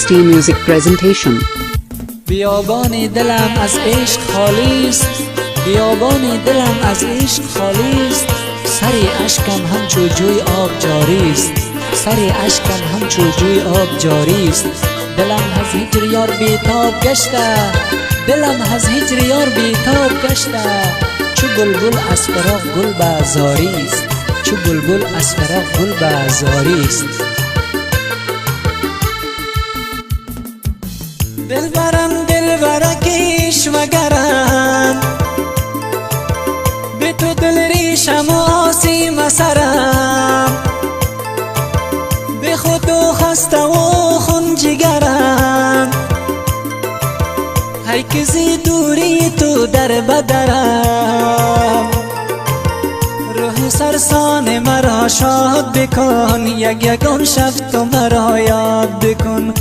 ST Music Presentation. بیابان دلم از عشق خالی است، بیابان دلم از عشق خالی است. سر اشکم همچو جوی آب جاری است، سر اشکم همچو جوی آب جاری است. دلم از هجر یار بیتاب گشته، دلم از هجر یار بیتاب گشته. چو بلبل از فراق گل بازاری است، چو بلبل از فراق گل بازاری است. دلبرم دلبرکش مگرم، به تو دل ریشم و آسیم سرم. به خود و خسته و خون جگرم، هی که زی دوری تو در بدرم. روح سرسان مرا شاد بکن، یک یکان شب تو مرا یاد بکن.